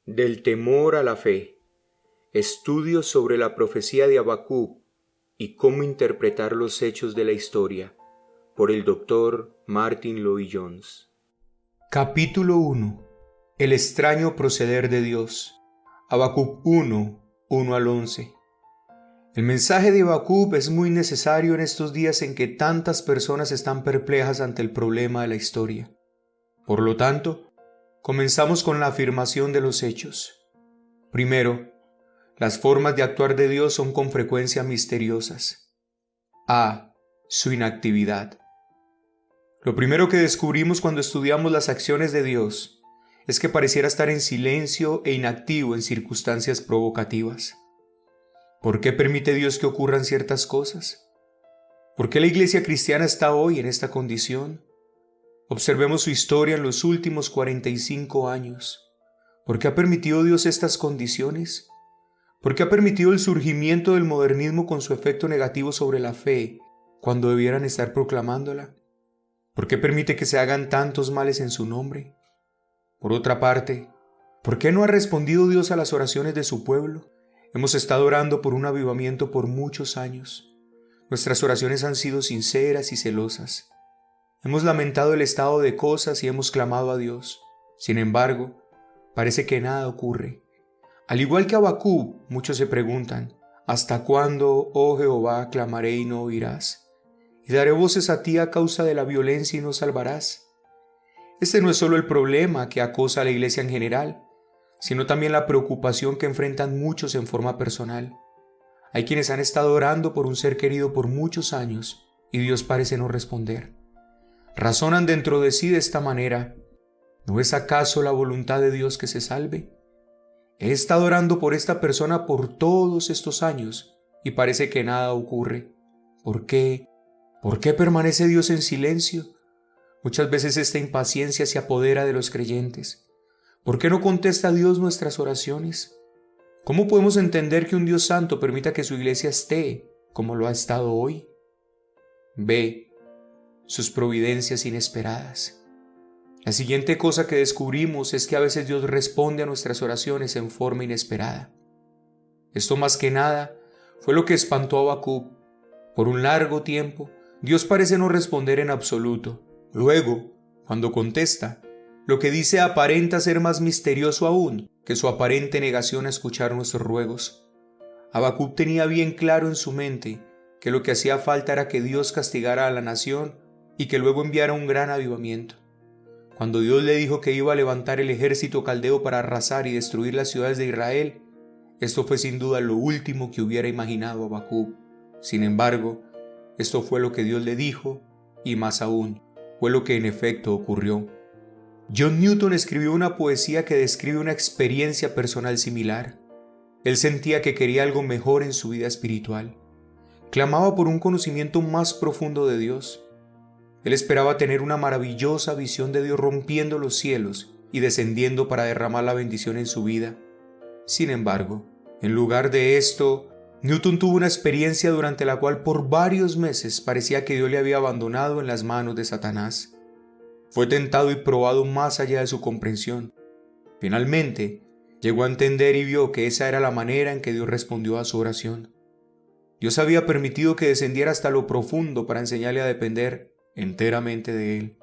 Del temor a la fe. Estudios sobre la profecía de Habacuc y cómo interpretar los hechos de la historia, por el Dr. Martyn Lloyd-Jones. Capítulo 1. El extraño proceder de Dios. Habacuc 1, 1 al 11. El mensaje de Habacuc es muy necesario en estos días en que tantas personas están perplejas ante el problema de la historia. Por lo tanto, comenzamos con la afirmación de los hechos. Primero, las formas de actuar de Dios son con frecuencia misteriosas. A. Su inactividad. Lo primero que descubrimos cuando estudiamos las acciones de Dios es que pareciera estar en silencio e inactivo en circunstancias provocativas. ¿Por qué permite Dios que ocurran ciertas cosas? ¿Por qué la iglesia cristiana está hoy en esta condición? Observemos su historia en los últimos 45 años. ¿Por qué ha permitido Dios estas condiciones? ¿Por qué ha permitido el surgimiento del modernismo con su efecto negativo sobre la fe cuando debieran estar proclamándola? ¿Por qué permite que se hagan tantos males en su nombre? Por otra parte, ¿por qué no ha respondido Dios a las oraciones de su pueblo? Hemos estado orando por un avivamiento por muchos años. Nuestras oraciones han sido sinceras y celosas. Hemos lamentado el estado de cosas y hemos clamado a Dios. Sin embargo, parece que nada ocurre. Al igual que Habacuc, muchos se preguntan, ¿hasta cuándo, oh Jehová, clamaré y no oirás? Y daré voces a ti a causa de la violencia y no salvarás. Este no es solo el problema que acosa a la iglesia en general, sino también la preocupación que enfrentan muchos en forma personal. Hay quienes han estado orando por un ser querido por muchos años y Dios parece no responder. Razonan dentro de sí de esta manera: ¿no es acaso la voluntad de Dios que se salve? He estado orando por esta persona por todos estos años y parece que nada ocurre. ¿Por qué? ¿Por qué permanece Dios en silencio? Muchas veces esta impaciencia se apodera de los creyentes. ¿Por qué no contesta Dios nuestras oraciones? ¿Cómo podemos entender que un Dios santo permita que su iglesia esté como lo ha estado hoy? B. Sus providencias inesperadas. La siguiente cosa que descubrimos es que a veces Dios responde a nuestras oraciones en forma inesperada. Esto más que nada fue lo que espantó a Habacuc. Por un largo tiempo, Dios parece no responder en absoluto. Luego, cuando contesta, lo que dice aparenta ser más misterioso aún que su aparente negación a escuchar nuestros ruegos. Habacuc tenía bien claro en su mente que lo que hacía falta era que Dios castigara a la nación y que luego enviara un gran avivamiento. Cuando Dios le dijo que iba a levantar el ejército caldeo para arrasar y destruir las ciudades de Israel, esto fue sin duda lo último que hubiera imaginado Habacuc. Sin embargo, esto fue lo que Dios le dijo y más aún, fue lo que en efecto ocurrió. John Newton escribió una poesía que describe una experiencia personal similar. Él sentía que quería algo mejor en su vida espiritual. Clamaba por un conocimiento más profundo de Dios. Él esperaba tener una maravillosa visión de Dios rompiendo los cielos y descendiendo para derramar la bendición en su vida. Sin embargo, en lugar de esto, Newton tuvo una experiencia durante la cual por varios meses parecía que Dios le había abandonado en las manos de Satanás. Fue tentado y probado más allá de su comprensión. Finalmente, llegó a entender y vio que esa era la manera en que Dios respondió a su oración. Dios había permitido que descendiera hasta lo profundo para enseñarle a depender enteramente de Él.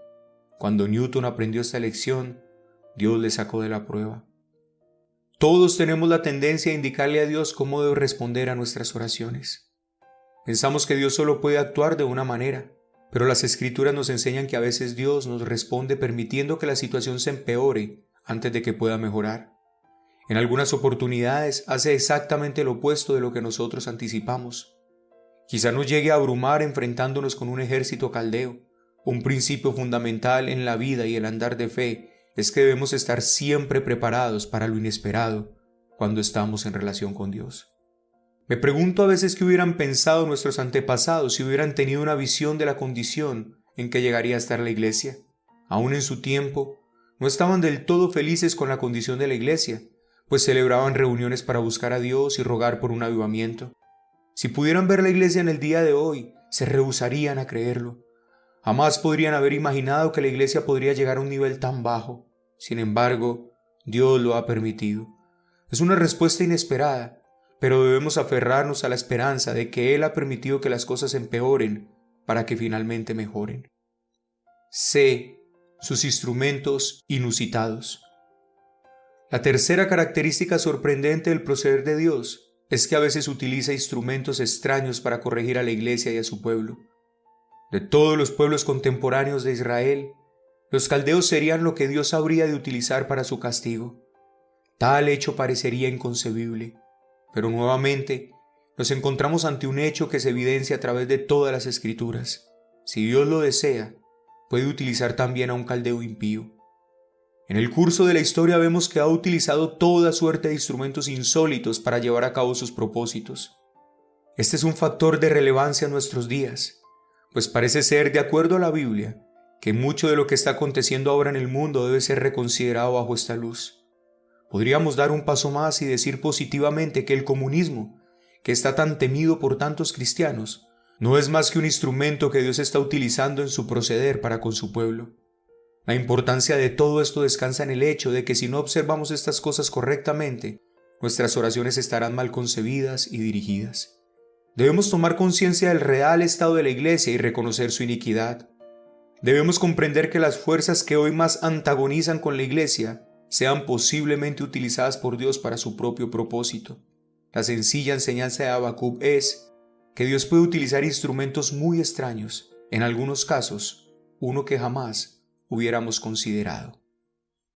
Cuando Newton aprendió esta lección, Dios le sacó de la prueba. Todos tenemos la tendencia a indicarle a Dios cómo debe responder a nuestras oraciones. Pensamos que Dios solo puede actuar de una manera, pero las Escrituras nos enseñan que a veces Dios nos responde permitiendo que la situación se empeore antes de que pueda mejorar. En algunas oportunidades hace exactamente lo opuesto de lo que nosotros anticipamos. Quizá nos llegue a abrumar enfrentándonos con un ejército caldeo. Un principio fundamental en la vida y el andar de fe es que debemos estar siempre preparados para lo inesperado cuando estamos en relación con Dios. Me pregunto a veces qué hubieran pensado nuestros antepasados si hubieran tenido una visión de la condición en que llegaría a estar la iglesia. Aún en su tiempo, no estaban del todo felices con la condición de la iglesia, pues celebraban reuniones para buscar a Dios y rogar por un avivamiento. Si pudieran ver la iglesia en el día de hoy, se rehusarían a creerlo. Jamás podrían haber imaginado que la iglesia podría llegar a un nivel tan bajo. Sin embargo, Dios lo ha permitido. Es una respuesta inesperada, pero debemos aferrarnos a la esperanza de que Él ha permitido que las cosas empeoren para que finalmente mejoren. C. Sus instrumentos inusitados. La tercera característica sorprendente del proceder de Dios es que a veces utiliza instrumentos extraños para corregir a la iglesia y a su pueblo. De todos los pueblos contemporáneos de Israel, los caldeos serían lo que Dios habría de utilizar para su castigo. Tal hecho parecería inconcebible, pero nuevamente nos encontramos ante un hecho que se evidencia a través de todas las Escrituras. Si Dios lo desea, puede utilizar también a un caldeo impío. En el curso de la historia vemos que ha utilizado toda suerte de instrumentos insólitos para llevar a cabo sus propósitos. Este es un factor de relevancia en nuestros días, pues parece ser, de acuerdo a la Biblia, que mucho de lo que está aconteciendo ahora en el mundo debe ser reconsiderado bajo esta luz. Podríamos dar un paso más y decir positivamente que el comunismo, que está tan temido por tantos cristianos, no es más que un instrumento que Dios está utilizando en su proceder para con su pueblo. La importancia de todo esto descansa en el hecho de que si no observamos estas cosas correctamente, nuestras oraciones estarán mal concebidas y dirigidas. Debemos tomar conciencia del real estado de la iglesia y reconocer su iniquidad. Debemos comprender que las fuerzas que hoy más antagonizan con la iglesia sean posiblemente utilizadas por Dios para su propio propósito. La sencilla enseñanza de Habacuc es que Dios puede utilizar instrumentos muy extraños, en algunos casos, uno que jamás hubiéramos considerado.